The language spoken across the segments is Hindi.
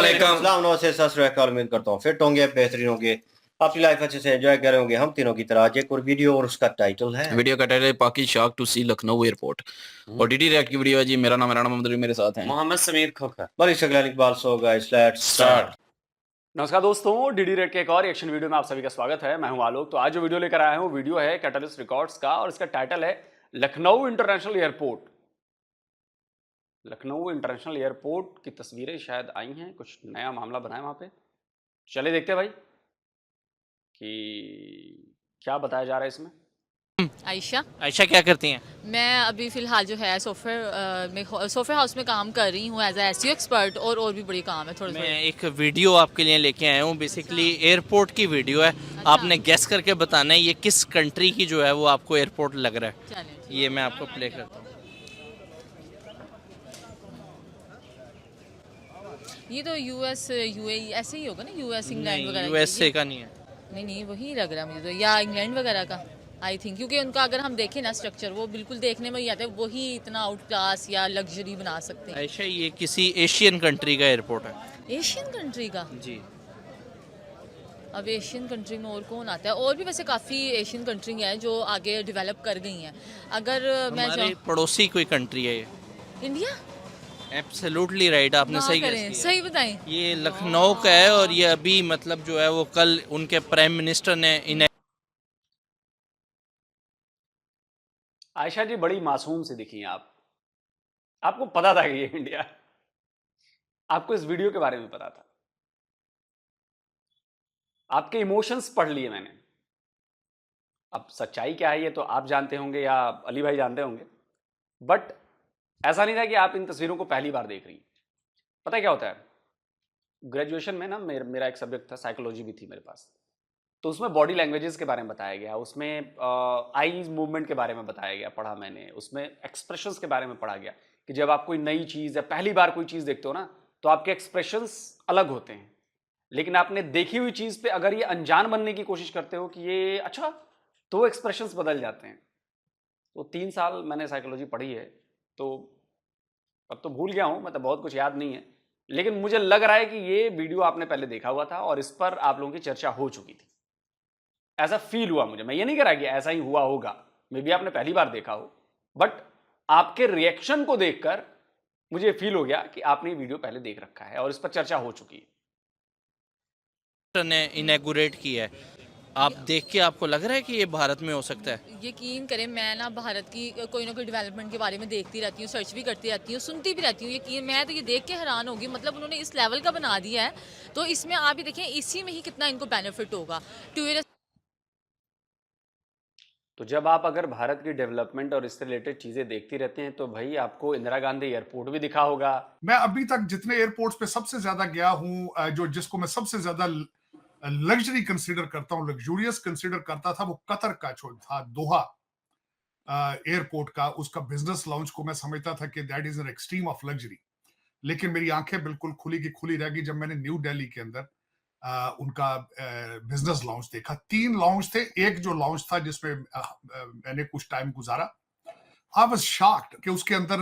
अस्सलामुअलैकुम। सलाम नमस्ते सत श्री अकाल। उम्मीद करता हूँ फिट होंगे, बेहतरीन होंगे, अपनी लाइफ अच्छे से एंजॉय कर रहे होंगे हम तीनों की तरह। आज एक और वीडियो और उसका टाइटल है वीडियो का टाइटल है पाकि shock to see Lucknow airport और डीडी रिएक्ट की वीडियो है जी। मेरा नाम मोहम्मद रफी, मेरे साथ हैं मोहम्मद समीर खोखर। बड़ी शक्ल Iqbal. So guys let's start. नमस्कार दोस्तों, डीडी रेड के एक और एक्शन वीडियो में आप सभी का स्वागत है। मैं हूं आलोक। तो आज जो वीडियो लेकर आया हूं वीडियो है कैटलिस्ट रिकॉर्ड्स का और इसका टाइटल है Lucknow international airport. Lucknow international airport की तस्वीरें शायद आई हैं, कुछ नया मामला बना है वहां पे। चले देखते हैं भाई कि क्या बताया जा रहा है इसमें। आयशा क्या करती हैं? मैं अभी फ़िलहाल जो है सोफे हाउस में काम कर रही हूँ एज ए एसईओ एक्सपर्ट और भी बड़ी काम है थोड़े मैं थोड़े। एक वीडियो आपके लिए लेके आया हूँ। बेसिकली एयरपोर्ट की वीडियो है। आपने गेस करके बताना है ये किस कंट्री की जो है वो आपको एयरपोर्ट लग रहा है। चलें, ये मैं आपको प्ले करता हूँ। ये तो यूएस यूएई ऐसे ही होगा ना, यूएस इंग्लैंड वगैरह। यूएसए का नहीं है। नहीं वही लग रहा है मुझे तो, या इंग्लैंड वगैरह का आई थिंक, क्योंकि उनका अगर हम देखें ना स्ट्रक्चर वो बिल्कुल देखने में ही आता है, वही इतना आउट क्लास या लग्जरी बना सकते हैं। आयशा ये किसी एशियन कंट्री का एयरपोर्ट है एशियन कंट्री का? जी। अब एशियन कंट्री में और कौन आता है? और भी वैसे काफ़ी एशियन कंट्री हैं जो आगे डेवलप कर गई हैं। अगर मैं हमारे पड़ोसी कोई कंट्री है ये। इंडिया? एब्सोल्युटली राइट, आपने सही गेस किया। सही बताएं। ये लखनऊ का है और ये अभी मतलब जो है वो कल उनके प्राइम मिनिस्टर ने इन्हें। आयशा जी बड़ी मासूम सी दिखी हैं आप। आपको पता था कि ये इंडिया है? आपको इस वीडियो के बारे में पता था? आपके इमोशंस पढ़ लिए मैंने। अब सच्चाई क्या है ये तो आप जानते होंगे या अली भाई जानते होंगे, बट ऐसा नहीं था कि आप इन तस्वीरों को पहली बार देख रही। पता है क्या होता है, ग्रेजुएशन में ना मेरा एक सब्जेक्ट था, साइकोलॉजी भी थी मेरे पास। तो उसमें बॉडी लैंग्वेजेस के बारे में बताया गया, उसमें आईज मूवमेंट के बारे में बताया गया, पढ़ा मैंने। उसमें एक्सप्रेशंस के बारे में पढ़ा गया कि जब आप कोई नई चीज़ या पहली बार कोई चीज़ देखते हो ना तो आपके एक्सप्रेशंस अलग होते हैं। लेकिन आपने देखी हुई चीज़ पे अगर ये अनजान बनने की कोशिश करते हो कि ये अच्छा, तो एक्सप्रेशंस बदल जाते हैं। तो 3 साल मैंने साइकोलॉजी पढ़ी है, तो अब तो भूल गया हूँ, मतलब बहुत कुछ याद नहीं है। लेकिन मुझे लग रहा है कि ये वीडियो आपने पहले देखा हुआ था और इस पर आप लोगों की चर्चा हो चुकी थी, ऐसा फील हुआ मुझे। मैं ये नहीं कह रहा कि ऐसा ही हुआ होगा, मे बी आपने पहली बार देखा हो, बट आपके रिएक्शन को देखकर मुझे फील हो गया कि आपने ये वीडियो पहले देख रखा है और इस पर चर्चा हो चुकी है। ने इनैगुरेट किया है, आप देख के आपको लग रहा है कि ये भारत में हो सकता है? यकीन करें, मैं ना भारत की कोई ना कोई डेवलपमेंट के बारे में देखती रहती हूँ, सर्च भी करती रहती हूँ, सुनती भी रहती हूँ। यकीन, मैं तो ये देख के हैरान होगी, मतलब उन्होंने इस लेवल का बना दिया है। तो इसमें आप ही देखें, इसी में ही कितना इनको बेनिफिट होगा। टूरिस्ट तो जब आप अगर भारत की डेवलपमेंट और इससे रिलेटेड चीजें देखती रहते हैं तो भाई आपको इंदिरा गांधी एयरपोर्ट भी दिखा होगा। मैं अभी तक जितने एयरपोर्ट्स पे सबसे ज्यादा गया हूं, जो जिसको मैं सबसे ज्यादा लग्जरी कंसीडर करता हूं, लग्जूरियस कंसीडर करता था, वो कतर का जो था दोहा एयरपोर्ट का, उसका बिजनेस लाउंज को मैं समझता था कि that is an extreme of luxury. लेकिन मेरी आंखें बिल्कुल खुली की खुली रह गई जब मैंने न्यू दिल्ली के अंदर उनका बिजनेस लाउंज देखा। 3 लाउंज थे। एक जो लाउंज था जिसमें मैंने कुछ टाइम गुजारा, आई वाज शॉक्ड कि उसके अंदर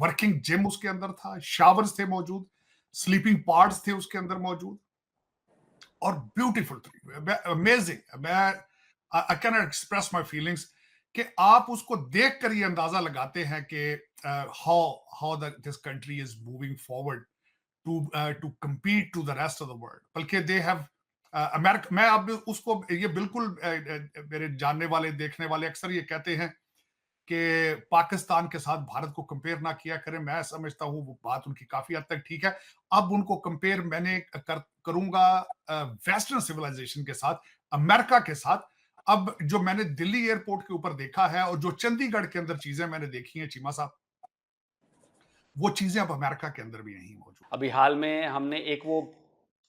वर्किंग जिम उसके अंदर था, शावर्स थे मौजूद, स्लीपिंग पार्ट्स थे उसके अंदर मौजूद, और ब्यूटीफुल थी, अमेजिंग। मैं I can not express my feelings कि आप उसको देखकर ये अंदाजा लगाते हैं कि how this country is moving forward to compete to the rest of the world। बल्कि दे हैव अमेरिका, मैं अब उसको ये बिल्कुल मेरे जानने वाले देखने वाले अक्सर ये कहते हैं कि पाकिस्तान के साथ भारत को कंपेयर ना किया करें। मैं समझता हूं वो बात उनकी काफी हद तक ठीक है। अब उनको कंपेयर मैंने करूंगा वेस्टर्न सिविलाइजेशन के साथ, अमेरिका के साथ। अब जो मैंने दिल्ली एयरपोर्ट के ऊपर देखा है और जो चंडीगढ़ के अंदर चीजें मैंने देखी हैं चीमा साहब, वो चीजें अब अमेरिका के अंदर भी नहीं मौजूद। अभी हाल में हमने एक वो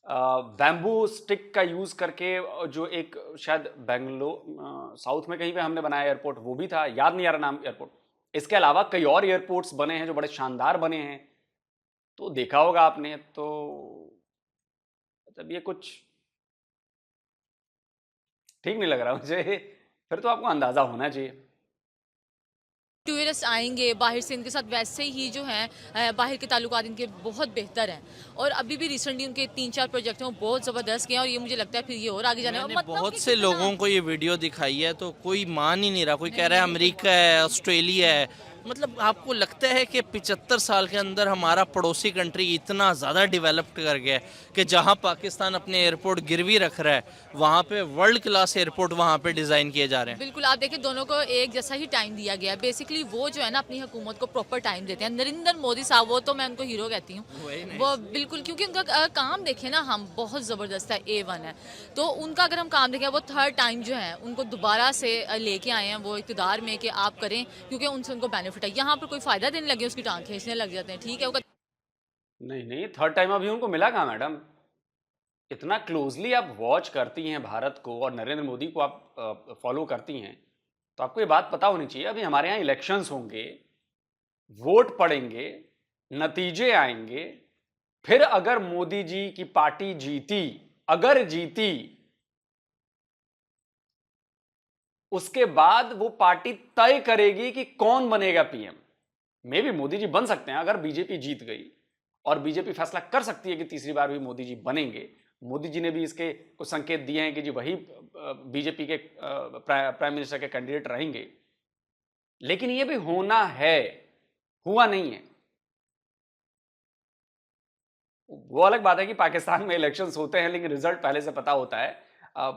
बैम्बू स्टिक का यूज करके जो एक शायद बेंगलोर साउथ में कहीं पे हमने बनाया एयरपोर्ट, वो भी था, याद नहीं आ रहा नाम एयरपोर्ट। इसके अलावा कई और एयरपोर्ट्स बने हैं जो बड़े शानदार बने हैं, तो देखा होगा आपने। तो मतलब ये कुछ ठीक नहीं लग रहा मुझे। फिर तो आपको अंदाजा होना चाहिए। टूरिस्ट आएंगे बाहर से, इनके साथ वैसे ही जो हैं बाहर के ताल्लुकात इनके बहुत बेहतर हैं। और अभी भी रिसेंटली उनके 3-4 प्रोजेक्ट हैं वो बहुत ज़बरदस्त गए हैं, और ये मुझे लगता है फिर ये और आगे जाने मैंने मतलब बहुत कि से कितना- लोगों को ये वीडियो दिखाई है तो कोई मान ही नहीं रहा, कोई कह रहा है अमेरिका है, ऑस्ट्रेलिया है। मतलब आपको लगता है कि 75 साल के अंदर हमारा पड़ोसी कंट्री इतना ज़्यादा डेवलप्ड कर गया है कि जहां पाकिस्तान अपने एयरपोर्ट गिरवी रख रहा है वहां पे वर्ल्ड क्लास एयरपोर्ट वहां पे डिज़ाइन किए जा रहे हैं? बिल्कुल, आप देखिए दोनों को एक जैसा ही टाइम दिया गया है। बेसिकली वो जो है ना अपनी हुकूमत को प्रॉपर टाइम देते हैं। नरेंद्र मोदी साहब, वो तो मैं उनको हीरो कहती हूँ, वो बिल्कुल, क्योंकि उनका काम देखें ना हम, बहुत ज़बरदस्त है, A1 है। तो उनका अगर हम काम देखें, वो थर्ड टाइम जो है उनको दोबारा से लेके आए हैं वो इक़्तिदार में कि आप करें, क्योंकि उनसे उनको बेनिफिट है। यहाँ पर कोई फ़ायदा देने लगे उसकी टांग खींचने लग जाते हैं, ठीक है। वो नहीं नहीं, थर्ड टाइम अभी उनको मिला कहाँ मैडम? इतना क्लोजली आप वॉच करती हैं भारत को और नरेंद्र मोदी को आप फॉलो करती हैं, तो आपको ये बात पता होनी चाहिए अभी हमारे यहाँ इलेक्शंस होंगे, वोट पड़ेंगे, नतीजे आएंगे, फिर अगर मोदी जी की पार्टी जीती, अगर जीती, उसके बाद वो पार्टी तय करेगी कि कौन बनेगा पीएम। मे भी मोदी जी बन सकते हैं अगर बीजेपी जीत गई, और बीजेपी फैसला कर सकती है कि तीसरी बार भी मोदी जी बनेंगे। मोदी जी ने भी इसके कुछ संकेत दिए हैं कि जी वही बीजेपी के प्राइम मिनिस्टर के कैंडिडेट रहेंगे। लेकिन ये भी होना है, हुआ नहीं है। वो अलग बात है कि पाकिस्तान में इलेक्शंस होते हैं लेकिन रिजल्ट पहले से पता होता है।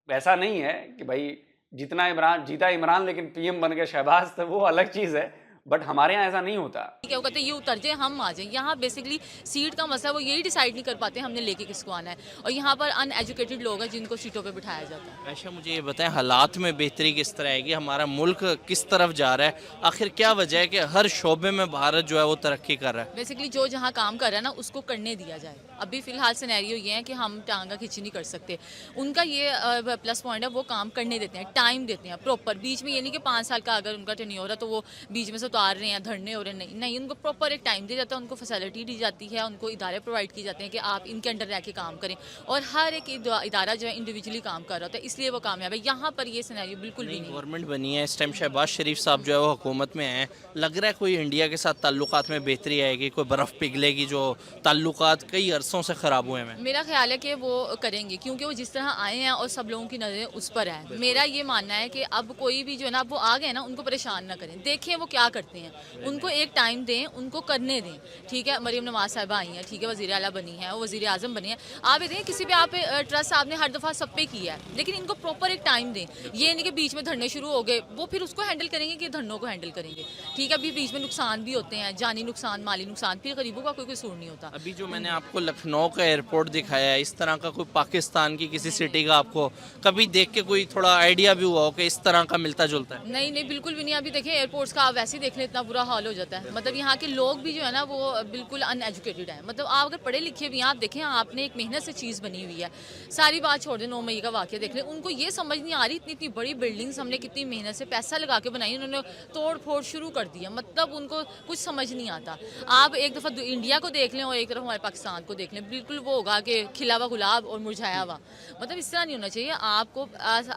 वैसा नहीं है कि भाई जीता इमरान लेकिन पीएम बन गए शहबाज, तो वो अलग चीज है। बट हमारे यहाँ ऐसा नहीं होता। क्या कहते हैं ये उतर जाए हम आ जाए। यहाँ बेसिकली सीट का मसला वो यही डिसाइड नहीं कर पाते हमने लेके किसको आना है, और यहाँ पर अनएजुकेटेड लोग हैं जिनको सीटों पे बिठाया जाता है। अच्छा मुझे ये बताएं, हालात में बेहतरी किस तरह आएगी, हमारा मुल्क किस तरफ जा रहा है, आखिर क्या वजह है कि हर शोबे में भारत जो है वो तरक्की कर रहा है? बेसिकली जो जहाँ काम कर रहा है ना उसको करने दिया जाए। अभी फिलहाल सिनेरियो ये है कि हम टांगा खींची नहीं कर सकते। उनका ये प्लस पॉइंट है, वो काम करने देते हैं, टाइम देते हैं प्रॉपर। बीच में ये नहीं कि 5 साल का अगर उनका टेन्योर है तो वो बीच में से उतार रहे हैं, धरने हो रहे हैं, नहीं, उनको प्रॉपर एक टाइम दिया जाता है, उनको फैसिलिटी दी जाती है, उनको इदारे प्रोवाइड किए जाते हैं कि आप इनके अंडर रह के काम करें, और हर एक इदारा जो है इंडिविजुअली काम कर रहा होता है, इसलिए वो कामयाब है। यहाँ पर ये सिनेरियो बिल्कुल भी नहीं। गवर्नमेंट बनी है इस टाइम, शहबाज शरीफ साहब जो है वो हुकूमत में हैं, लग रहा है कोई इंडिया के साथ ताल्लुकात में बेहतरी आएगी, कोई बर्फ़ पिघलेगी जो ताल्लुकात कई अरसों से ख़राब हुए हैं? मेरा ख्याल है कि वो करेंगे, क्योंकि वो जिस तरह आए हैं और सब लोगों की नज़रें उस पर है। मेरा ये मानना है कि अब कोई भी जो है ना, वो आ गए ना, उनको परेशान ना करें, देखें वो क्या करते हैं, उनको एक टाइम दें, उनको करने दें। ठीक है, मरीम नवाज साहिबा आई हैं, ठीक है, वज़ीर आला बनी है, वो वज़ीर आज़म बनी है। आप ये देखें किसी पे आप ट्रस्ट आपने हर दफ़ा सब पे किया है, लेकिन इनको प्रॉपर एक टाइम दें। ये नहीं कि बीच में धरने शुरू हो गए, वो फिर उसको हैंडल करेंगे कि धरनों को हैंडल करेंगे। ठीक है, अभी बीच में नुकसान भी होते हैं, जानी नुकसान, माली नुकसान, फिर गरीबों का कोई कसूर नहीं होता। अभी जो मैंने आपको लखनऊ का एयरपोर्ट दिखाया है, इस तरह का कोई पाकिस्तान की किसी सिटी का आपको कभी देख के कोई थोड़ा आइडिया भी हुआ हो कि इस तरह का मिलता जुलता है? नहीं, बिल्कुल भी नहीं। अभी देखिए एयरपोर्ट्स का आप वैसे ही देख लें, इतना बुरा हाल हो जाता है। मतलब यहाँ के लोग भी जो है ना वो बिल्कुल अनएजुकेटेड है। मतलब आप अगर पढ़े लिखे भी हैं, आप देखें आपने एक मेहनत से चीज़ बनी हुई है, सारी बात छोड़ दें, 9 मई का वाक़या देख लें, उनको ये समझ नहीं आ रही इतनी बड़ी बिल्डिंग्स हमने कितनी मेहनत से पैसा लगा के बनाई, उन्होंने तोड़ फोड़ शुरू कर दिया। मतलब उनको कुछ समझ नहीं आता। आप एक दफ़ा इंडिया को देख लें और एक तरफ हमारे पाकिस्तान को देख लें, बिल्कुल वो होगा कि खिला हुआ गुलाब और मुरझाया हुआ। मतलब इस तरह नहीं होना चाहिए। आपको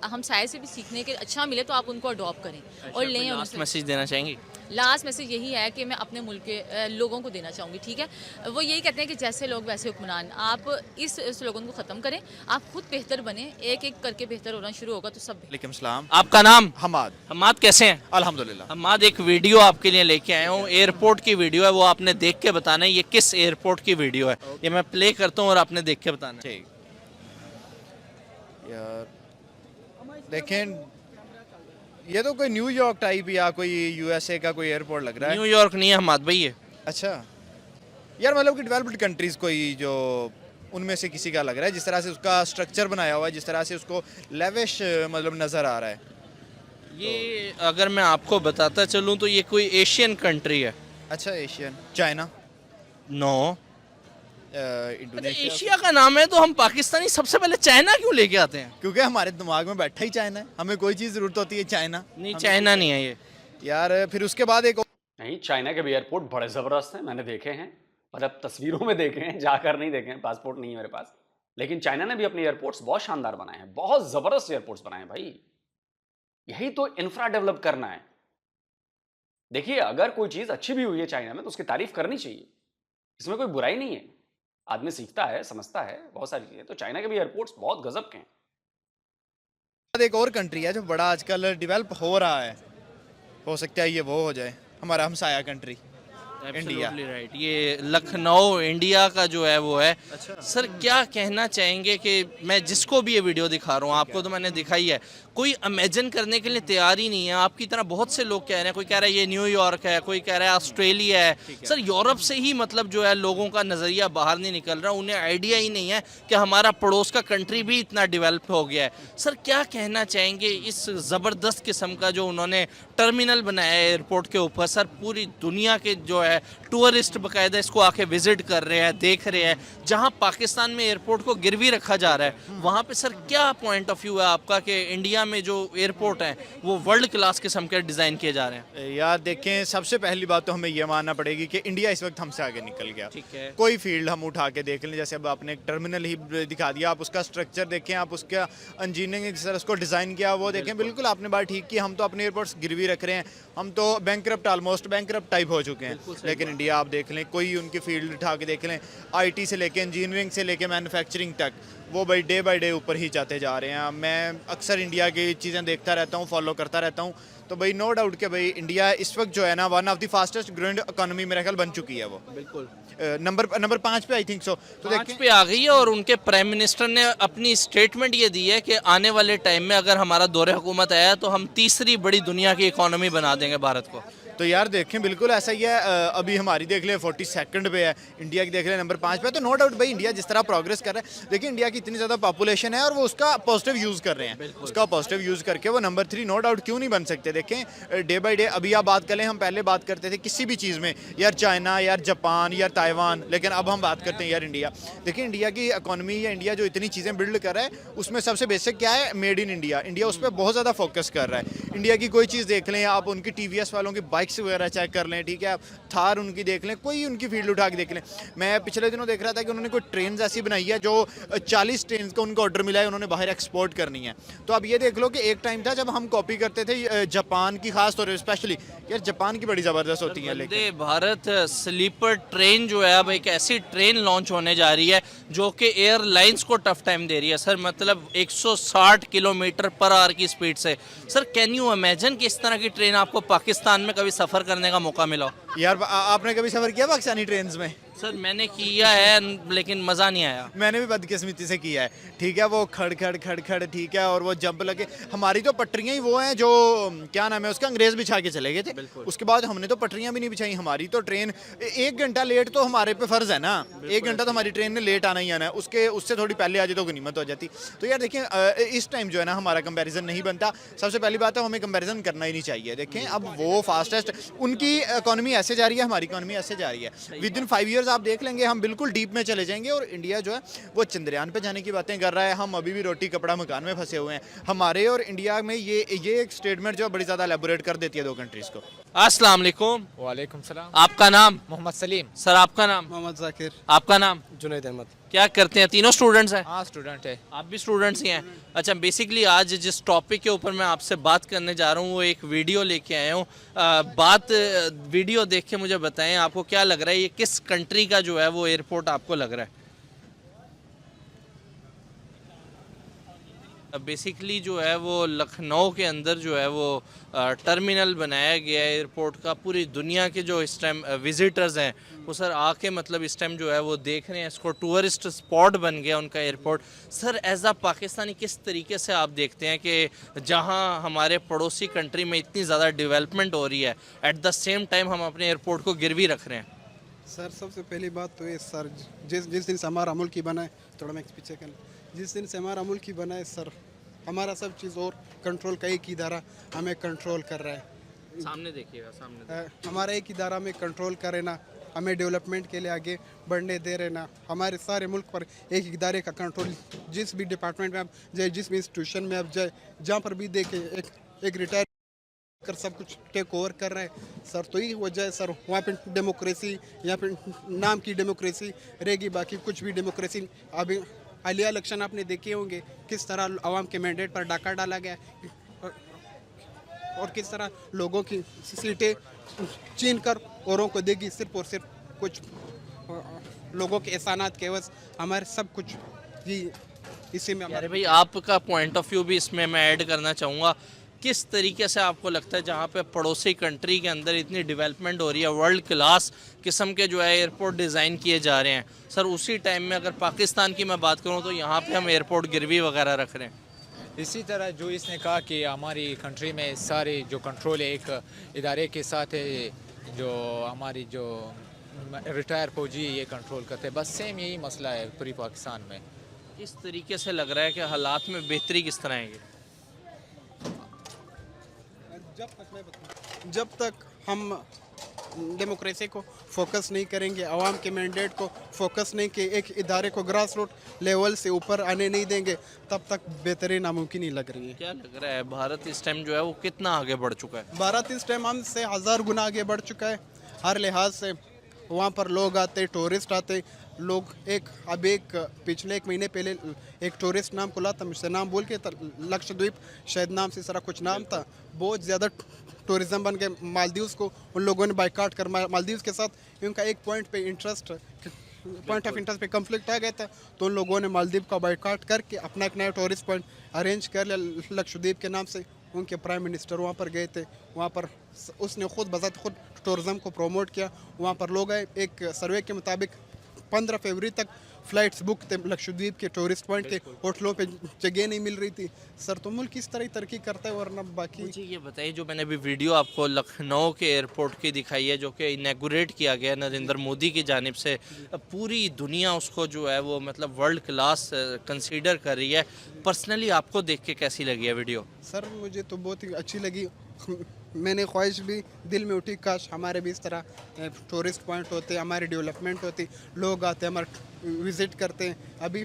हम शायद से भी सीखने के अच्छा मिले तो आप उनको अडॉप्ट करें और लें। लास्ट मैसेज देना चाहेंगे? लास्ट मैसेज यही है कि मैं अपने मुल्क के लोगों को देना चाहूँगी। ठीक है, वो यही कहते हैं कि जैसे लोग वैसे हुक्मरान। आप इस स्लोगन को ख़त्म करें, आप खुद बेहतर बने, एक एक करके बेहतर होना शुरू होगा तो सब। वालेकुम सलाम। आपका नाम? हमाद। हमाद कैसे हैं? अल्हम्दुलिल्लाह। हमाद, एक वीडियो आपके लिए लेके आया हूँ, एयरपोर्ट की वीडियो है, वो आपने देख के बताना है ये किस एयरपोर्ट की वीडियो है। ये मैं प्ले करता हूँ और आपने देख के बताना है। ठीक यार, देखें ये तो कोई न्यूयॉर्क टाइप या कोई यूएसए का कोई एयरपोर्ट लग रहा है। न्यूयॉर्क नहीं है हमाद भाई ये। अच्छा यार, मतलब कि डेवलप्ड कंट्रीज़ कोई जो उनमें से किसी का लग रहा है, जिस तरह से उसका स्ट्रक्चर बनाया हुआ है, जिस तरह से उसको लेविश मतलब नज़र आ रहा है। ये अगर मैं आपको बताता चलूँ तो ये कोई एशियन कंट्री है। अच्छा, Asian? China? No, Indonesia? Asia का नाम है तो हम पाकिस्तानी सबसे पहले चाइना क्यों लेके आते हैं? क्योंकि हमारे दिमाग में बैठा ही चाइना है, हमें कोई चीज़ ज़रूरत होती है चाइना। नहीं, चाइना नहीं है ये यार। फिर उसके बाद एक नहीं, चाइना के भी एयरपोर्ट बड़े ज़बरदस्त हैं, मैंने देखे हैं, मतलब तस्वीरों में देखे हैं, जाकर नहीं देखे हैं, पासपोर्ट नहीं है मेरे पास। लेकिन चाइना ने भी अपने एयरपोर्ट्स बहुत शानदार बनाए हैं, बहुत ज़बरदस्त एयरपोर्ट्स बनाए हैं भाई। यही तो इंफ्रा डेवलप करना है। देखिए, अगर कोई चीज़ अच्छी भी हुई है चाइना में तो उसकी तारीफ करनी चाहिए, इसमें कोई बुराई नहीं है। आदमी सीखता है, समझता है बहुत सारी चीज़ें। तो चाइना के भी एयरपोर्ट्स बहुत गजब के हैं। एक और कंट्री है जो बड़ा आजकल डेवलप हो रहा है, हो सकता है ये वो हो जाए, हमारा हमसाया कंट्री इंडिया। Absolutely right. ये लखनऊ इंडिया का जो है वो है। सर क्या कहना चाहेंगे कि मैं जिसको भी ये वीडियो दिखा रहा हूँ, आपको तो मैंने दिखाई है, कोई इमेजिन करने के लिए तैयार ही नहीं है। आपकी तरह बहुत से लोग कह रहे हैं, कोई कह रहा है ये न्यूयॉर्क है, कोई कह रहा है ऑस्ट्रेलिया है। सर यूरोप से ही मतलब जो है लोगों का नज़रिया बाहर नहीं निकल रहा, उन्हें आइडिया ही नहीं है कि हमारा पड़ोस का कंट्री भी इतना डेवलप हो गया है। सर क्या कहना चाहेंगे इस ज़बरदस्त किस्म का जो उन्होंने टर्मिनल बनाया है एयरपोर्ट के ऊपर। सर पूरी दुनिया के जो है टूरिस्ट बाकायदा इसको आके विजिट कर रहे हैं, देख रहे हैं। जहां पाकिस्तान में एयरपोर्ट को गिरवी रखा जा रहा है, वहां पे सर क्या पॉइंट ऑफ व्यू है आपका कि इंडिया में जो एयरपोर्ट हैं वो वर्ल्ड क्लास किस्म के डिज़ाइन किए जा रहे हैं? यार देखें, सबसे पहली बात तो हमें ये मानना पड़ेगी कि इंडिया इस वक्त हमसे आगे निकल गया। ठीक है। कोई फील्ड हम उठा के देख लें, जैसे अब आपने एक टर्मिनल ही दिखा दिया, आप उसका स्ट्रक्चर देखें, आप उसका इंजीनियरिंग जिस तरह उसको डिज़ाइन किया वो देखें। बिल्कुल आपने बात ठीक की, हम तो अपने एयरपोर्ट्स गिरवी रख रहे हैं, हम तो बैंकरप्ट, ऑलमोस्ट बैंकरप्ट टाइप हो चुके हैं। लेकिन इंडिया आप देख लें, कोई उनकी फील्ड उठा के देख लें, आईटी से लेके इंजीनियरिंग से लेके मैन्युफैक्चरिंग तक, वो भाई डे बाय डे ऊपर ही जाते जा रहे हैं। मैं अक्सर इंडिया की चीज़ें देखता रहता हूँ, फॉलो करता रहता हूँ, तो भाई नो डाउट कि भाई इंडिया इस वक्त जो है ना one of the fastest growing economy मेरा ख्याल बन चुकी है वो। बिल्कुल नंबर 5 पे आई थिंक सो। तो 5 पे आ गई है और उनके प्राइम मिनिस्टर ने अपनी स्टेटमेंट ये दी है कि आने वाले टाइम में अगर हमारा दौरे हुकूमत आया तो हम तीसरी बड़ी दुनिया की इकोनॉमी बना देंगे भारत को। तो यार देखें बिल्कुल ऐसा ही है। अभी हमारी देख ले 42nd पे है, इंडिया की देख ले नंबर 5 पे। तो नो डाउट भाई इंडिया जिस तरह प्रोग्रेस कर रहा है, देखिए इंडिया की इतनी ज़्यादा पॉपुलेशन है और वो उसका पॉजिटिव यूज़ कर रहे हैं, उसका पॉजिटिव यूज़ करके वो नंबर 3 नो डाउट क्यों नहीं बन सकते। देखें डे बाई डे, अभी आप बात करें, हम पहले बात करते थे किसी भी चीज़ में यार चाइना, यार जापान, यार ताइवान, लेकिन अब हम बात करते हैं यार इंडिया। देखिए इंडिया की इकोनॉमी या इंडिया जो इतनी चीज़ें बिल्ड कर रहा है उसमें सबसे बेसिक क्या है, मेड इन इंडिया। इंडिया उस पर बहुत ज़्यादा फोकस कर रहा है। इंडिया की कोई चीज़ देख लें आप, उनकी TVS वालों की बाइक्स वगैरह चेक कर लें, ठीक है, थार उनकी देख लें, कोई उनकी फील्ड उठा के देख लें। मैं पिछले दिनों देख रहा था कि उन्होंने कोई ट्रेन ऐसी बनाई है जो 40 ट्रेन का उनको ऑर्डर मिला है, उन्होंने बाहर एक्सपोर्ट करनी है। तो अब ये देख लो कि एक टाइम था जब हम कॉपी करते थे जापान की, खास तौर पर स्पेशली यार जापान की बड़ी ज़बरदस्त होती है। वंदे लेकिन भारत स्लीपर ट्रेन जो है अब एक ऐसी ट्रेन लॉन्च होने जा रही है जो कि एयरलाइंस को टफ टाइम दे रही है सर, मतलब 160 किलोमीटर पर आवर की स्पीड से। सर कैन यू इमेजिन कि इस तरह की ट्रेन आपको पाकिस्तान में कभी सफ़र करने का मौका मिला? यार आपने कभी सफ़र किया पाकिस्तानी ट्रेन में? सर मैंने किया है लेकिन मज़ा नहीं आया। मैंने भी बदकिस्मती से किया है, ठीक है, वो खड़ खड़ ठीक है, और वो जंप लगे। हमारी तो पटरियाँ ही वो हैं जो क्या नाम है उसका, अंग्रेज़ बिछा के चले गए थे। उसके बाद हमने तो पटरियाँ भी नहीं बिछाई। हमारी तो ट्रेन 1 घंटा लेट तो हमारे पे फ़र्ज़ है ना, 1 घंटा तो हमारी ट्रेन ने लेट आना ही आना है, उससे थोड़ी पहले आ जाए तो गनीमत हो जाती। तो यार देखिए इस टाइम जो है ना हमारा कंपैरिजन नहीं बनता। सबसे पहली बात है हमें कंपैरिजन करना ही नहीं चाहिए। देखें अब वो फास्टेस्ट, उनकी इकोनॉमी ऐसे जा रही है, हमारी इकोनॉमी ऐसे जा रही है। विद इन 5 ईयर्स आप देख लेंगे हम बिल्कुल डीप में चले जाएंगे और इंडिया जो है वो चंद्रयान पे जाने की बातें कर रहा है। हम अभी भी रोटी कपड़ा मकान में फंसे हुए हैं। हमारे और इंडिया में ये एक स्टेटमेंट जो बड़ी ज़्यादा एलेबोरेट कर देती है दो कंट्रीज़ को। अस्सलाम वालेकुम। वालेकुम सलाम। आपका नाम? मोहम्मद सलीम। सर आपका नाम? मोहम्मद जाकिर। आपका नाम? जुनैद अहमद। क्या करते हैं? तीनों स्टूडेंट्स हैं? हाँ स्टूडेंट है। आप भी स्टूडेंट्स ही हैं? अच्छा, बेसिकली आज जिस टॉपिक के ऊपर मैं आपसे बात करने जा रहा हूँ वो एक वीडियो लेके आया हूँ। वीडियो देख के मुझे बताएं आपको क्या लग रहा है, ये किस कंट्री का जो है वो एयरपोर्ट आपको लग रहा है? बेसिकली जो है वो लखनऊ के अंदर जो है वो टर्मिनल बनाया गया है एयरपोर्ट का। पूरी दुनिया के जो इस टाइम विजिटर्स हैं वो सर आके मतलब इस टाइम जो है वो देख रहे हैं, इसको टूरिस्ट स्पॉट बन गया उनका एयरपोर्ट। सर एज आ पाकिस्तानी किस तरीके से आप देखते हैं कि जहां हमारे पड़ोसी कंट्री में इतनी ज़्यादा डेवलपमेंट हो रही है, एट द सेम टाइम हम अपने एयरपोर्ट को गिरवी रख रहे हैं? सर सबसे पहली बात तो ये सर, जिस दिन से हमारा मुल्क ही बना है, थोड़ा मैं पीछे कर, जिस दिन से हमारा मुल्क ही बना है सर, हमारा सब चीज़ और कंट्रोल का एक ही इदारा हमें कंट्रोल कर रहा है। सामने देखिएगा, सामने हमारा एक इदारा में कंट्रोल करे ना, हमें डेवलपमेंट के लिए आगे बढ़ने दे रहे ना। हमारे सारे मुल्क पर एक ही इदारे का कंट्रोल, जिस भी डिपार्टमेंट में आप जाए, जिस भी इंस्टीट्यूशन में आप जाए, जहाँ पर भी देखें एक रिटायर कर सब कुछ टेक ओवर कर रहे हैं सर। तो यही वजह है सर, वहाँ पे डेमोक्रेसी, यहाँ पे नाम की डेमोक्रेसी रहेगी, बाकी कुछ भी डेमोक्रेसी। अभी हालिया इलेक्शन आपने देखे होंगे किस तरह आवाम के मैंडेट पर डाका डाला गया। और किस तरह लोगों की सीटें छीन कर औरों को देगी, सिर्फ और सिर्फ कुछ लोगों के एहसानात के एवज हमारे सब कुछ ही इसी में अरे भाई आपका पॉइंट ऑफ व्यू भी इसमें मैं ऐड करना चाहूँगा। किस तरीके से आपको लगता है जहाँ पे पड़ोसी कंट्री के अंदर इतनी डेवलपमेंट हो रही है, वर्ल्ड क्लास किस्म के जो है एयरपोर्ट डिज़ाइन किए जा रहे हैं, सर उसी टाइम में अगर पाकिस्तान की मैं बात करूँ तो यहाँ पे हम एयरपोर्ट गिरवी वगैरह रख रहे हैं। इसी तरह जो इसने कहा कि हमारी कंट्री में सारे जो कंट्रोल है एक इदारे के साथ है, जो हमारी जो रिटायर फौजी ये कंट्रोल करते हैं, बस सेम यही मसला है पूरी पाकिस्तान में। इस तरीके से लग रहा है कि हालात में बेहतरी किस तरह है? जब तक हम डेमोक्रेसी को फोकस नहीं करेंगे, आवाम के मैंडेट को फोकस नहीं कि एक इदारे को ग्रास रूट लेवल से ऊपर आने नहीं देंगे, तब तक बेहतरी नामुमकिन ही लग रही है। क्या लग रहा है भारत इस टाइम जो है वो कितना आगे बढ़ चुका है? भारत इस टाइम हमसे 1000 गुना आगे बढ़ चुका है हर लिहाज से। वहाँ पर लोग आते, टूरिस्ट आते, लोग पिछले 1 महीने पहले एक टूरिस्ट नाम खुला था, मुझसे नाम बोल के, लक्षद्वीप शायद नाम से सारा कुछ नाम था, बहुत ज़्यादा टूरिज्म बन के मालदीव्स को उन लोगों ने बाइकाट कर, मालदीव्स के साथ उनका एक पॉइंट ऑफ इंटरेस्ट पे कन्फ्लिक्ट आ गया था, तो उन लोगों ने मालदीव का बाइकाट करके अपना एक नया टूरिस्ट पॉइंट अरेंज कर लिया लक्षद्वीप के नाम से। उनके प्राइम मिनिस्टर वहाँ पर गए थे, वहाँ पर उसने खुद टूरिज्म को प्रमोट किया। वहाँ पर लोग आए, एक सर्वे के मुताबिक 15 फरवरी तक फ्लाइट्स बुक थे, लक्षद्वीप के टूरिस्ट पॉइंट थे, होटलों पे जगह नहीं मिल रही थी। सर तो मुल्क किस तरह तरक्की करता है, वरना बाकी। मुझे ये बताइए, जो मैंने अभी वीडियो आपको लखनऊ के एयरपोर्ट की दिखाई है, जो कि इनैगोरेट किया गया नरेंद्र मोदी की जानिब से, पूरी दुनिया उसको जो है वो मतलब वर्ल्ड क्लास कंसीडर कर रही है। पर्सनली आपको देख के कैसी लगी है वीडियो? सर मुझे तो बहुत ही अच्छी लगी। मैंने ख्वाहिश भी दिल में उठी, काश हमारे भी इस तरह टूरिस्ट पॉइंट होते, हमारी डेवलपमेंट होती, लोग आते, हमारे विज़िट करते हैं। अभी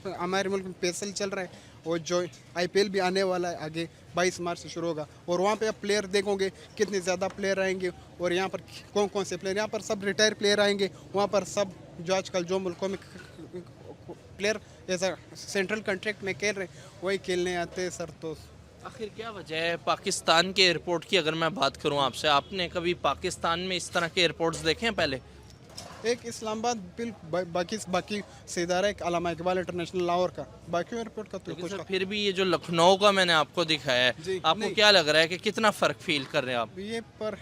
हमारे मुल्क में PSL चल रहा है और जो IPL भी आने वाला है आगे 22 मार्च से शुरू होगा, और वहाँ पे आप प्लेयर देखोगे कितने ज़्यादा प्लेयर आएंगे, और यहाँ पर कौन कौन से प्लेयर, यहाँ पर सब रिटायर प्लेयर आएंगे, वहाँ पर सब जो आजकल जो मुल्कों में प्लेयर जैसा सेंट्रल कॉन्ट्रैक्ट में खेल रहे हैं वही खेलने आते हैं। सर तो आखिर क्या वजह है पाकिस्तान के एयरपोर्ट की? अगर मैं बात करूं आपसे, आपने कभी पाकिस्तान में इस तरह के एयरपोर्ट्स देखे हैं पहले? एक इस्लामाबाद, बाकी सीधारा एक अल्लामा इकबाल इंटरनेशनल लाहौर का, बाकी एयरपोर्ट का तो कुछ। फिर भी ये जो लखनऊ का मैंने आपको दिखाया है, आपको क्या लग रहा है कि कितना फ़र्क फील कर रहे हैं आप? ये पर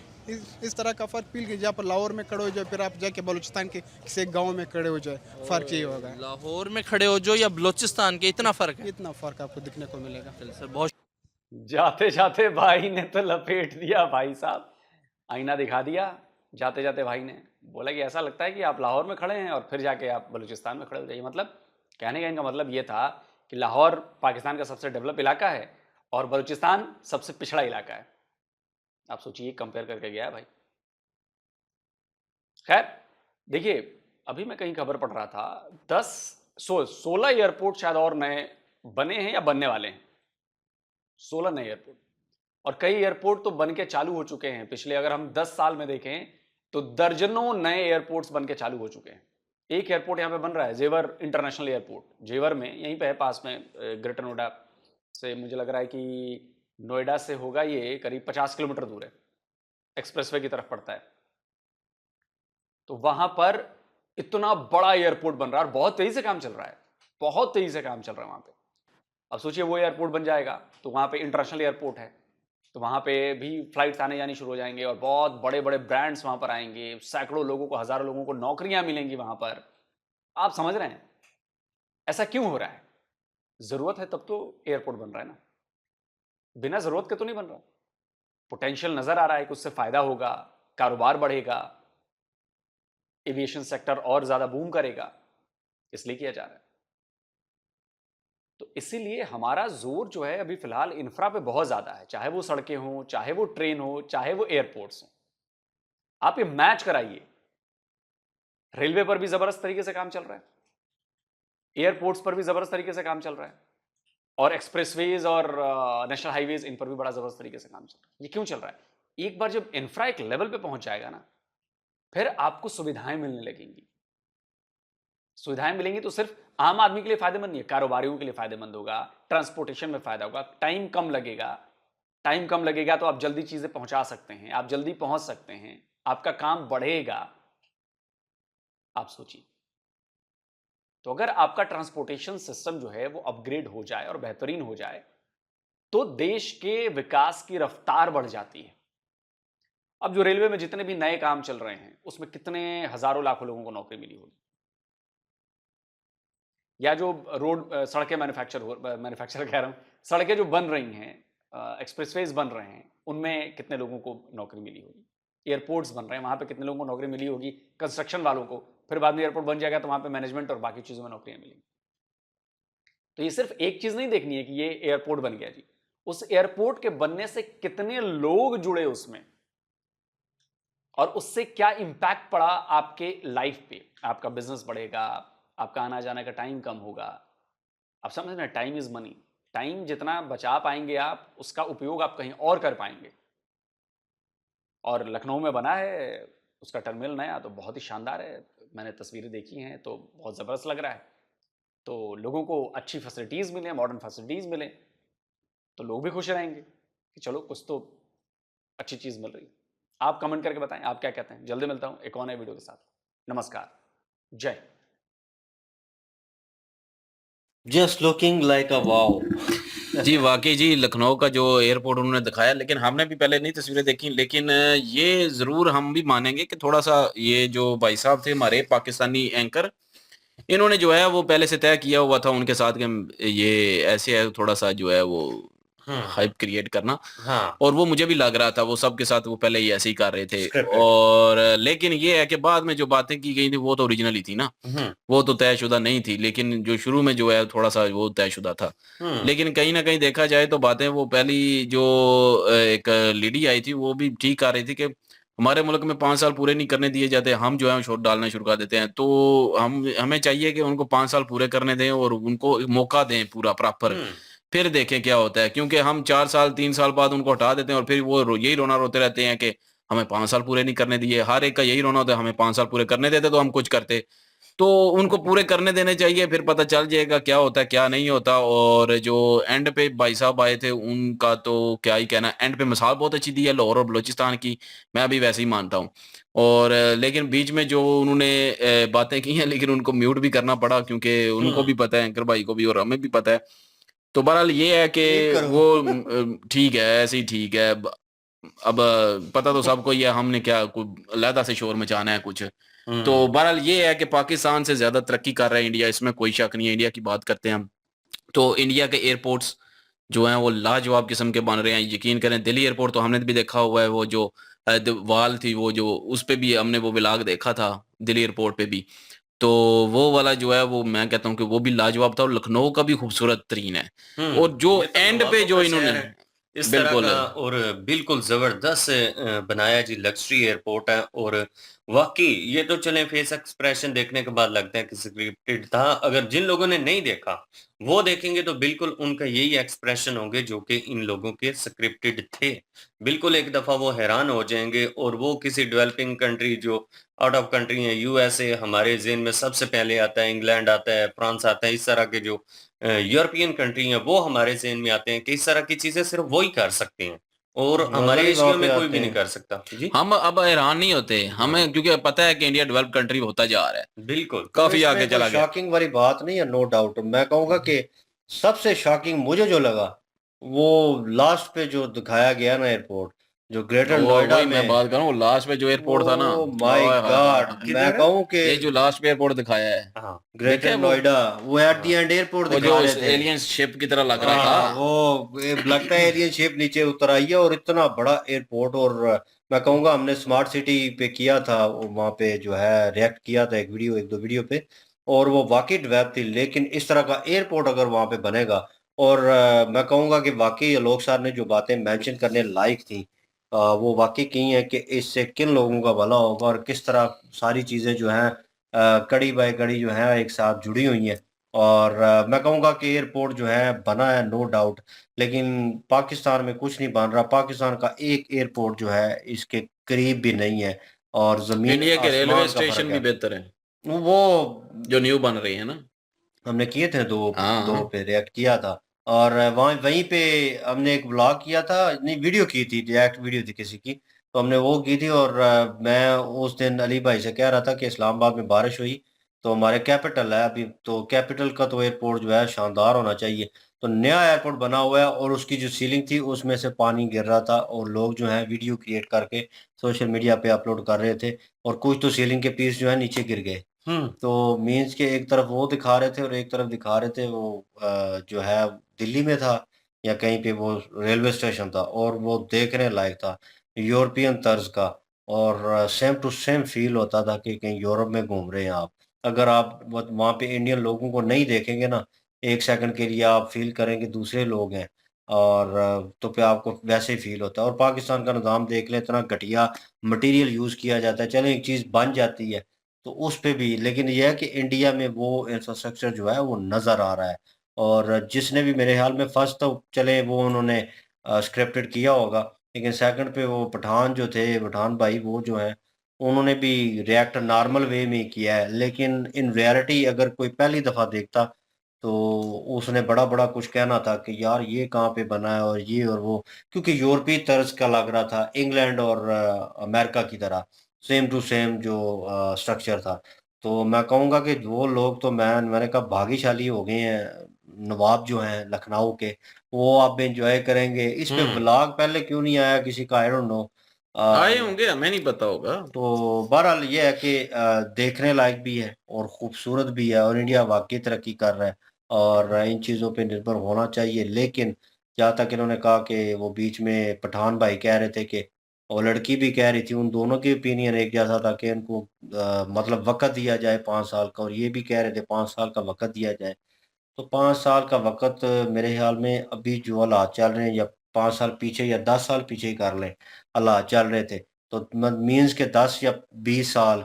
इस तरह का फ़र्क फील कि जहाँ पर लाहौर में खड़े हो जाए, फिर आप जाके बलूचिस्तान के किसी गाँव में खड़े हो जाए, फ़र्क ये होगा। लाहौर में खड़े हो जो या बलूचिस्तान के, इतना फ़र्क है? इतना फ़र्क आपको दिखने को मिलेगा। सर बहुत जाते जाते भाई ने तो लपेट दिया, भाई साहब आईना दिखा दिया। जाते जाते भाई ने बोला कि ऐसा लगता है कि आप लाहौर में खड़े हैं और फिर जाके आप बलूचिस्तान में खड़े हो जाइए। मतलब कहने का इनका मतलब ये था कि लाहौर पाकिस्तान का सबसे डेवलप इलाका है और बलूचिस्तान सबसे पिछड़ा इलाका है। आप सोचिए, कंपेयर करके गया है भाई। खैर देखिए, अभी मैं कहीं खबर पढ़ रहा था 16 एयरपोर्ट शायद और नए बने हैं या बनने वाले हैं। 16 नए एयरपोर्ट, और कई एयरपोर्ट तो बन के चालू हो चुके हैं। पिछले अगर हम 10 साल में देखें तो दर्जनों नए एयरपोर्ट्स बन के चालू हो चुके हैं। एक एयरपोर्ट यहाँ पे बन रहा है, जेवर इंटरनेशनल एयरपोर्ट, जेवर में, यहीं पे है पास में, ग्रेटर नोएडा से मुझे लग रहा है कि नोएडा से होगा ये करीब 50 किलोमीटर दूर है, एक्सप्रेसवे की तरफ पड़ता है। तो वहां पर इतना बड़ा एयरपोर्ट बन रहा है और बहुत तेजी से काम चल रहा है, बहुत तेजी से काम चल रहा है वहां पे। अब सोचिए वो एयरपोर्ट बन जाएगा तो वहां पे इंटरनेशनल एयरपोर्ट है, तो वहां पे भी फ्लाइट्स आने जानी शुरू हो जाएंगे और बहुत बड़े बड़े ब्रांड्स वहां पर आएंगे, सैकड़ों लोगों को, हजारों लोगों को नौकरियां मिलेंगी वहां पर। आप समझ रहे हैं ऐसा क्यों हो रहा है? जरूरत है तब तो एयरपोर्ट बन रहा है ना, बिना जरूरत के तो नहीं बन रहा। पोटेंशियल नजर आ रहा है कि उससे फायदा होगा, कारोबार बढ़ेगा, एविएशन सेक्टर और ज्यादा बूम करेगा, इसलिए किया जा रहा है। तो इसीलिए हमारा जोर जो है अभी फिलहाल इंफ्रा पे बहुत ज्यादा है, चाहे वो सड़कें हो, चाहे वो ट्रेन हो, चाहे वो एयरपोर्ट्स हो। आप ये मैच कराइए, रेलवे पर भी जबरदस्त तरीके से काम चल रहा है, एयरपोर्ट्स पर भी जबरदस्त तरीके से काम चल रहा है, और एक्सप्रेसवेज और नेशनल हाईवेज, इन पर भी बड़ा जबरदस्त तरीके से काम चल रहा है। ये क्यों चल रहा है? एक बार जब इंफ्रा एक लेवल पे पहुंच जाएगा ना, फिर आपको सुविधाएं मिलने लगेंगी। सुविधाएं मिलेंगी तो सिर्फ आम आदमी के लिए फायदेमंद नहीं है, कारोबारियों के लिए फायदेमंद होगा, ट्रांसपोर्टेशन में फायदा होगा, टाइम कम लगेगा, टाइम कम लगेगा तो आप जल्दी चीजें पहुंचा सकते हैं, आप जल्दी पहुंच सकते हैं, आपका काम बढ़ेगा। आप सोचिए, तो अगर आपका ट्रांसपोर्टेशन सिस्टम जो है वो अपग्रेड हो जाए और बेहतरीन हो जाए तो देश के विकास की रफ्तार बढ़ जाती है। अब जो रेलवे में जितने भी नए काम चल रहे हैं उसमें कितने हजारों लाखों लोगों को नौकरी मिली होगी, या जो रोड सड़कें मैन्युफैक्चर कह रहा हूं, सड़कें जो बन रही हैं, एक्सप्रेसवेज बन रहे हैं, उनमें कितने लोगों को नौकरी मिली होगी, एयरपोर्ट्स बन रहे हैं वहां पे कितने लोगों को नौकरी मिली होगी, कंस्ट्रक्शन वालों को, फिर बाद में एयरपोर्ट बन जाएगा तो वहां पे मैनेजमेंट और बाकी चीजों में नौकरियां मिलेंगी। तो ये सिर्फ एक चीज नहीं देखनी है कि ये एयरपोर्ट बन गया जी, उस एयरपोर्ट के बनने से कितने लोग जुड़े उसमें और उससे क्या इंपैक्ट पड़ा आपके लाइफ पे। आपका बिजनेस बढ़ेगा, आपका आना जाने का टाइम कम होगा। आप समझ रहे हैं, टाइम इज मनी। टाइम जितना बचा पाएंगे आप, उसका उपयोग आप कहीं और कर पाएंगे। और लखनऊ में बना है उसका टर्मिनल नया, तो बहुत ही शानदार है, मैंने तस्वीरें देखी हैं तो बहुत ज़बरदस्त लग रहा है। तो लोगों को अच्छी फैसिलिटीज़ मिले, मॉडर्न फैसिलिटीज़ मिले, तो लोग भी खुश रहेंगे कि चलो कुछ तो अच्छी चीज़ मिल रही है। आप कमेंट करके बताएं आप क्या कहते हैं। जल्दी मिलता हूं एक और नए वीडियो के साथ। नमस्कार, Jai. Just looking like a wow. जी वाकई जी, लखनऊ का जो एयरपोर्ट उन्होंने दिखाया, लेकिन हमने भी पहले नहीं तस्वीरें देखी, लेकिन ये जरूर हम भी मानेंगे कि थोड़ा सा ये जो भाई साहब थे हमारे पाकिस्तानी एंकर, इन्होंने जो है वो पहले से तय किया हुआ था उनके साथ कि ये ऐसे है, थोड़ा सा जो है वो हाइप क्रिएट करना। हाँ। और वो मुझे भी लग रहा था वो सबके साथ वो पहले ही ऐसे ही कर रहे थे। Scripted। और लेकिन ये है कि बाद में जो बातें की गई थी वो तो ओरिजिनल ही थी ना, वो तो तयशुदा नहीं थी, लेकिन जो शुरू में जो है थोड़ा सा वो तयशुदा था। लेकिन कहीं ना कहीं देखा जाए तो बातें वो पहली जो एक लेडी आई थी वो भी ठीक कर रही थी कि हमारे मुल्क में 5 साल पूरे नहीं करने दिए जाते, हम जो है शोर डालना शुरू कर देते हैं। तो हमें चाहिए कि उनको 5 साल पूरे करने दें और उनको मौका दें पूरा प्रॉपर, फिर देखें क्या होता है। क्योंकि हम 4 साल 3 साल बाद उनको हटा देते हैं और फिर वो यही रोना रोते रहते हैं कि हमें 5 साल पूरे नहीं करने दिए। हर एक का यही रोना होता है, हमें 5 साल पूरे करने देते तो हम कुछ करते। तो उनको पूरे करने देने चाहिए, फिर पता चल जाएगा क्या होता है क्या नहीं होता। और जो एंड पे भाई साहब आए थे उनका तो क्या ही कहना, एंड पे मिसाल बहुत अच्छी दी है लाहौर और बलोचिस्तान की, मैं भी वैसे ही मानता हूँ। और लेकिन बीच में जो उन्होंने बातें की हैं, लेकिन उनको म्यूट भी करना पड़ा क्योंकि उनको भी पता है, एंकर भाई को भी और हमें भी पता है। तो बहरहाल ये है कि वो ठीक है, ऐसे ही ठीक है। अब पता तो सबको ही है, हमने क्या कोई अलहदा से शोर मचाना है कुछ। तो बहरहाल ये है कि पाकिस्तान से ज्यादा तरक्की कर रहा है इंडिया, इसमें कोई शक नहीं है। इंडिया की बात करते हैं हम, तो इंडिया के एयरपोर्ट्स जो हैं वो लाजवाब किस्म के बन रहे हैं। यकीन करें, दिल्ली एयरपोर्ट तो हमने भी देखा हुआ है, वो जो वाल थी वो जो उस पे भी हमने वो व्लॉग देखा था दिल्ली एयरपोर्ट पे भी। तो वो वाला जो है वो मैं कहता हूँ कि वो भी लाजवाब था और लखनऊ का भी खूबसूरत तरीन है। और जो एंड पे जो इन्होंने इस तरह बिल्कुल का और बिल्कुल जबरदस्त बनाया जी, लग्जरी एयरपोर्ट है। और वाकई ये तो चले फेस एक्सप्रेशन देखने के बाद लगता है कि स्क्रिप्टेड था। अगर जिन लोगों ने नहीं देखा वो देखेंगे तो बिल्कुल उनका यही एक्सप्रेशन होंगे जो कि इन लोगों के स्क्रिप्टेड थे। बिल्कुल एक दफा वो हैरान हो जाएंगे। और वो किसी डेवलपिंग कंट्री जो आउट ऑफ कंट्री है, यूएसए हमारे जेहन में सबसे पहले आता है, इंग्लैंड आता है, फ्रांस आता है, इस तरह के जो यूरोपियन कंट्री हैं वो हमारे जेहन में आते हैं कि इस तरह की चीजें सिर्फ वो ही कर सकते हैं और हमारे एशिया में कोई भी नहीं कर सकता जी। हम अब हैरान नहीं होते, हमें क्योंकि पता है कि इंडिया डेवलप कंट्री होता जा रहा है, बिल्कुल काफी आगे चला गया। शॉकिंग वाली बात नहीं है, नो डाउट। मैं कहूंगा कि सबसे शॉकिंग मुझे जो लगा वो लास्ट पे जो दिखाया गया ना एयरपोर्ट, जो ग्रेटर नोएडा वही में मैं बात कर रहा हूँ, लास्ट में जो एयरपोर्ट था ना, माय गॉड, मैं कहूँ कि ये जो लास्ट पे एयरपोर्ट दिखाया है, हाँ, ग्रेटर नोएडा, वो एट दी एंड एयरपोर्ट वो दिखा जो रहे थे, एलियन शिप की तरह लग रहा हाँ, था। वो लगता है एलियन शिप नीचे उतर आई है। और इतना बड़ा एयरपोर्ट। और मैं कहूँगा हमने स्मार्ट सिटी पे किया था, वहाँ पे जो है रिएक्ट किया था एक दो वीडियो पे, और वो वाकई डेवलप थी। लेकिन इस तरह का एयरपोर्ट अगर वहाँ पे बनेगा, और मैं कहूँगा कि वाकई आलोक सर ने जो बातें मेंशन करने लायक थी वो वाकई की हैं कि इससे किन लोगों का भला होगा और किस तरह सारी चीज़ें जो हैं कड़ी बाय कड़ी जो है एक साथ जुड़ी हुई हैं। और मैं कहूँगा कि एयरपोर्ट जो है बना है नो डाउट, लेकिन पाकिस्तान में कुछ नहीं बन रहा। पाकिस्तान का एक एयरपोर्ट जो है इसके करीब भी नहीं है। और जमीन इंडिया के रेलवे आसमान का स्टेशन फर्क भी है। बेहतर है वो जो न्यू बन रही है ना। हमने किए थे दो हाँ पे रिएक्ट किया था। और वहाँ वहीं पे हमने एक ब्लॉग किया था, नहीं वीडियो की थी, रिएक्ट वीडियो थी किसी की, तो हमने वो की थी। और मैं उस दिन अली भाई से कह रहा था कि इस्लामाबाद में बारिश हुई, तो हमारे कैपिटल है अभी, तो कैपिटल का तो एयरपोर्ट जो है शानदार होना चाहिए। तो नया एयरपोर्ट बना हुआ है और उसकी जो सीलिंग थी उसमें से पानी गिर रहा था, और लोग जो है वीडियो क्रिएट करके सोशल मीडिया पे अपलोड कर रहे थे, और कुछ तो सीलिंग के पीस जो है नीचे गिर गए। तो मीन्स के एक तरफ वो दिखा रहे थे और एक तरफ दिखा रहे थे वो जो है दिल्ली में था या कहीं पे वो रेलवे स्टेशन था, और वो देखने लायक था, यूरोपियन तर्ज का। और सेम टू सेम फील होता था कि कहीं यूरोप में घूम रहे हैं आप। अगर आप वहाँ पे इंडियन लोगों को नहीं देखेंगे ना, एक सेकंड के लिए आप फील करेंगे दूसरे लोग हैं, और तो फिर आपको वैसे ही फील होता है। और पाकिस्तान का निज़ाम देख लें, इतना घटिया मटेरियल यूज़ किया जाता है, चलें एक चीज़ बन जाती है तो उस पे भी, लेकिन ये है कि इंडिया में वो इंफ्रास्ट्रक्चर जो है वो नज़र आ रहा है। और जिसने भी मेरे ख्याल में फर्स्ट तो चले वो उन्होंने स्क्रिप्टेड किया होगा, लेकिन सेकंड पे वो पठान जो थे, पठान भाई वो जो हैं, उन्होंने भी रिएक्ट नॉर्मल वे में ही किया है। लेकिन इन रियलिटी अगर कोई पहली दफ़ा देखता तो उसने बड़ा-बड़ा कुछ कहना था कि यार ये कहाँ पे बना है और ये और वो, क्योंकि यूरोपीय तर्ज का लग रहा था, इंग्लैंड और अमेरिका की तरह सेम टू सेम जो स्ट्रक्चर था। तो मैं कहूँगा कि वो लोग तो मैंने कहा भाग्यशाली हो गए हैं, नवाब जो हैं लखनऊ के, वो अब एन्जॉय करेंगे। इस पे व्लॉग पहले क्यों नहीं आया किसी का, आई डोंट नो। आए होंगे, हमें नहीं पता होगा। तो बहरहाल ये है कि देखने लायक भी है और खूबसूरत भी है, और इंडिया वाक़ई तरक्की कर रहा है, और इन चीज़ों पे निर्भर होना चाहिए। लेकिन जहाँ तक इन्होंने कहा कि वो बीच में पठान भाई कह रहे थे कि, और लड़की भी कह रही थी, उन दोनों की ओपिनियन एक जैसा था कि इनको मतलब वक़्त दिया जाए 5 साल का, और ये भी कह रहे थे 5 साल का वक़्त दिया जाए। तो 5 साल का वक़्त मेरे ख़्याल में अभी जो हालात चल रहे हैं, या 5 साल पीछे या 10 साल पीछे ही कर लें, हालात चल रहे थे, तो म मीन्स के 10 या 20 साल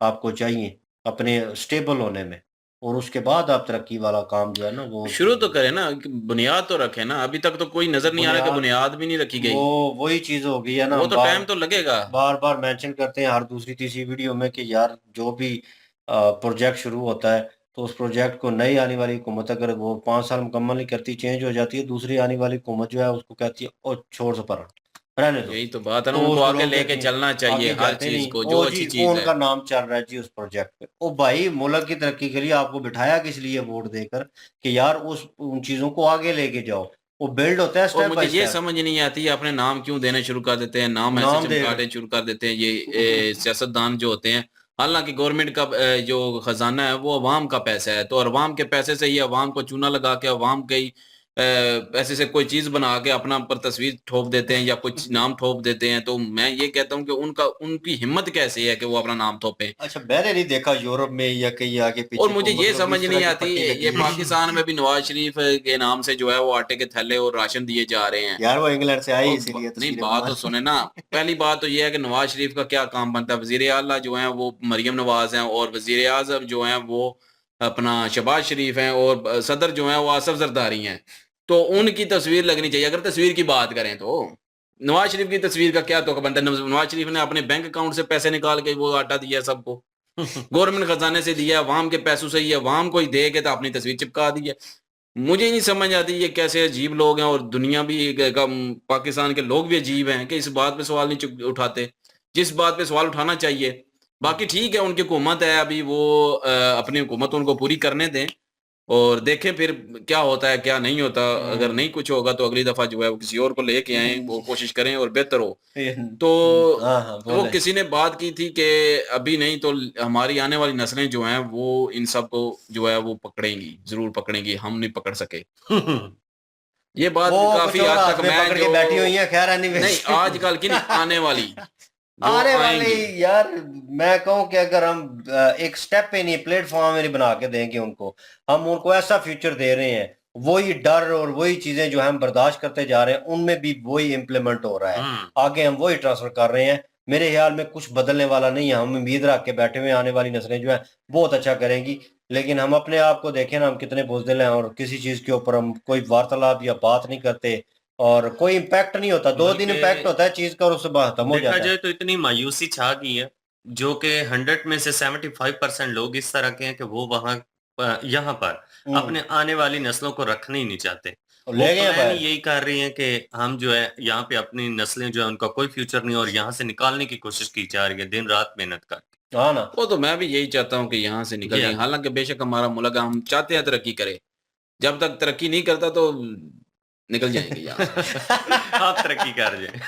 आपको चाहिए अपने स्टेबल होने में, और उसके बाद आप तरक्की वाला काम जो है ना वो शुरू तो करें ना, कि बुनियाद तो रखें ना। अभी तक तो कोई नज़र नहीं आ रहा कि बुनियाद भी नहीं रखी गई। वो वही चीज़ हो गई है ना, वो हम तो टाइम तो लगेगा। बार-बार मेंशन करते हैं हर दूसरी तीसरी वीडियो में कि यार जो भी प्रोजेक्ट शुरू होता है, तो उस प्रोजेक्ट को नई आने वाली हुकूमत अगर वो 5 साल मुकम्मल नहीं करती, चेंज हो जाती है, दूसरी आने वाली हुकूमत जो है उसको कहती है ओ छोड़ सपरा, रहने दो। यही तो बात है ना, तो उनको उसको आगे लोग लेके कहते हैं चलना चाहिए आगे हर जाते चीज़ नहीं, को, जो ओ अच्छी जी चीज़ है। उनका नाम चल रहा है जी उस प्रोजेक्ट पे। ओ भाई मुल्क की तरक्की के लिए आपको बिठाया किस लिए वोट देकर, कि यार उस उन चीज़ों को आगे लेके जाओ। वो बिल्ड होता है और स्टेप मुझे बाय ये स्टेप। समझ नहीं आती है अपने नाम क्यों देने शुरू कर देते हैं, नाम ऐसे नाम देकर चमकाने शुरू कर देते हैं ये सियासतदान जो होते हैं। हालांकि गवर्नमेंट का जो खजाना है वो अवाम का पैसा है, तो अवाम के पैसे से ही अवाम को चूना लगा के अवाम के ही पैसे से कोई चीज बना के अपना पर तस्वीर ठोप देते हैं या कुछ नाम ठोप देते हैं। तो मैं ये कहता हूँ कि उनकी हिम्मत कैसे है कि वो अपना नाम थोपे। अच्छा, मैंने नहीं देखा यूरोप में या कहीं आगे और पीछे मुझे को, ये मतलब समझ इस तरह नहीं की आती, पट्टी ये लगी हुई है। पाकिस्तान में भी नवाज शरीफ के नाम से जो है वो आटे के थैले और राशन दिए जा रहे हैं। यार वो इंग्लैंड से आई और इसीलिए नहीं, तस्वीरें बात बना तो ली। सुने ना। पहली बात तो ये है कि नवाज शरीफ का क्या काम बनता है। वजीर आला जो है वो मरियम नवाज हैं, और वजीर आजम जो है वो अपना शहबाज शरीफ हैं, और सदर जो है वो आसफ जरदारी हैं। तो उनकी तस्वीर लगनी चाहिए। अगर तस्वीर की बात करें तो नवाज शरीफ की तस्वीर का क्या तो बनता है। नवाज शरीफ ने अपने बैंक अकाउंट से पैसे निकाल के वो आटा दिया सबको, गवर्नमेंट खजाने से दिया, अवाम के पैसों से ही अवाम को ही दे के तो अपनी तस्वीर चिपका दी है। मुझे नहीं समझ आती ये कैसे अजीब लोग हैं, और दुनिया भी पाकिस्तान के लोग भी अजीब हैं कि इस बात पे सवाल नहीं उठाते जिस बात पे सवाल उठाना चाहिए। बाकी ठीक है, उनकी हुकूमत है अभी, वो अपनी हुकूमत उनको पूरी करने दें, और देखें फिर क्या होता है क्या नहीं होता। अगर नहीं कुछ होगा तो अगली दफा जो है वो किसी और को लेके आए, वो कोशिश करें और बेहतर हो। तो हाँ हाँ वो बोले। किसी ने बात की थी कि अभी नहीं तो हमारी आने वाली नस्लें जो हैं वो इन सब को जो है वो पकड़ेंगी, जरूर पकड़ेंगी, हम नहीं पकड़ सके। ये बात वो कुछ काफी और हद हाथ तक में मैं पकड़ जो के बैठी हुई है, खैर नहीं, एनीवेज। आजकल की नहीं, आने वाली जो आने वाली, आएंगी। यार मैं कहूँ कि अगर हम एक स्टेप पे नहीं प्लेटफॉर्म में नहीं बना के देंगे उनको, हम उनको ऐसा फ्यूचर दे रहे हैं, वही डर और वही चीजें जो हम बर्दाश्त करते जा रहे हैं उनमें भी वही इम्प्लीमेंट हो रहा है, आगे हम वही ट्रांसफर कर रहे हैं। मेरे ख्याल में कुछ बदलने वाला नहीं है। हम उम्मीद रख के बैठे हुए हैं, आने वाली नस्लें जो है बहुत अच्छा करेंगी। लेकिन हम अपने आप को देखें ना, हम कितने बुज़दिल हैं, और किसी चीज के ऊपर हम कोई वार्तालाप या बात नहीं करते, और कोई इम्पैक्ट नहीं होता। 2 दिन इम्पैक्ट बल्कि होता है चीज का और उसके बाद खत्म हो देखा जाता है। जाए तो इतनी मायूसी छा गई है, जो कि 100 में से 75% लोग इस तरह के हैं कि वो वहां यहाँ पर हम्म। अपने आने वाली नस्लों को रखना ही नहीं चाहते। और वो ले गए प्लान बाहर। यही कर रही हैं कि हम जो है यहाँ पे अपनी नस्लें जो है उनका कोई फ्यूचर नहीं, और यहाँ से निकालने की कोशिश की जा रही है दिन रात मेहनत कर। हाँ ना, वो तो मैं भी यही चाहता हूँ कि यहाँ से निकल जी जाए। हाँ। हालांकि बेशक हमारा मुल्क है, हम चाहते हैं तरक्की करे, जब तक तरक्की नहीं करता तो निकल जाएंगे यहाँ से। आप तरक्की कर जाए।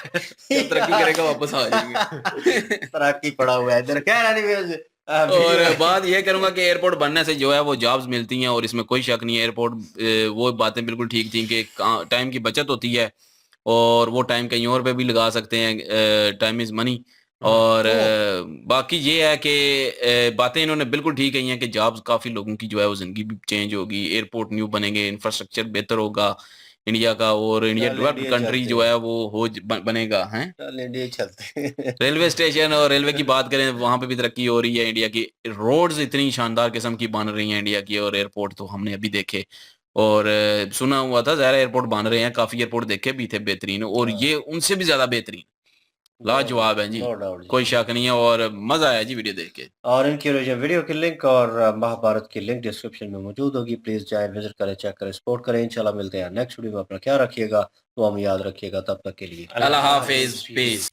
जब तरक्की करेगा वापस आ जाएंगे। तरक्की पड़ा हुआ है इधर। खैर एनीवेज, और बात ये करूंगा कि एयरपोर्ट बनने से जो है वो जॉब्स मिलती हैं, और इसमें कोई शक नहीं है। एयरपोर्ट वो बातें बिल्कुल ठीक थी कि टाइम की बचत होती है, और वो टाइम कहीं और पे भी लगा सकते हैं। Time is money. और बाकी ये है कि बातें इन्होंने बिल्कुल ठीक कही हैं कि जॉब्स काफ़ी लोगों की जो है वो ज़िंदगी भी चेंज होगी, एयरपोर्ट न्यू बनेंगे, इंफ्रास्ट्रक्चर बेहतर होगा इंडिया का, और इंडिया चल डेवलप्ड इंडिया कंट्री चलते जो हैं। है वो बनेगा हैं। चल इंडिया ही चलते हैं। रेलवे स्टेशन और रेलवे की बात करें, वहां पे भी तरक्की हो रही है। इंडिया की रोड्स इतनी शानदार किस्म की बन रही हैं इंडिया की, और एयरपोर्ट तो हमने अभी देखे, और सुना हुआ था ज़ाहिर एयरपोर्ट बन रहे हैं, काफ़ी एयरपोर्ट देखे भी थे बेहतरीन, और ये उनसे भी ज़्यादा बेहतरीन लाजवाब है जी, नो डाउट जी। कोई शक नहीं है। और मज़ा आया जी वीडियो देख के। और इनकी ओरिजिनल वीडियो की लिंक और महाभारत की लिंक डिस्क्रिप्शन में मौजूद होगी। प्लीज जाए, विजिट करें, चेक करें, सपोर्ट करें। इंशाल्लाह मिलते हैं नेक्स्ट वीडियो में। अपना ख्याल रखिएगा, तो हम याद रखिएगा। तब तक के लिए अल्लाह हाफिज, पीस।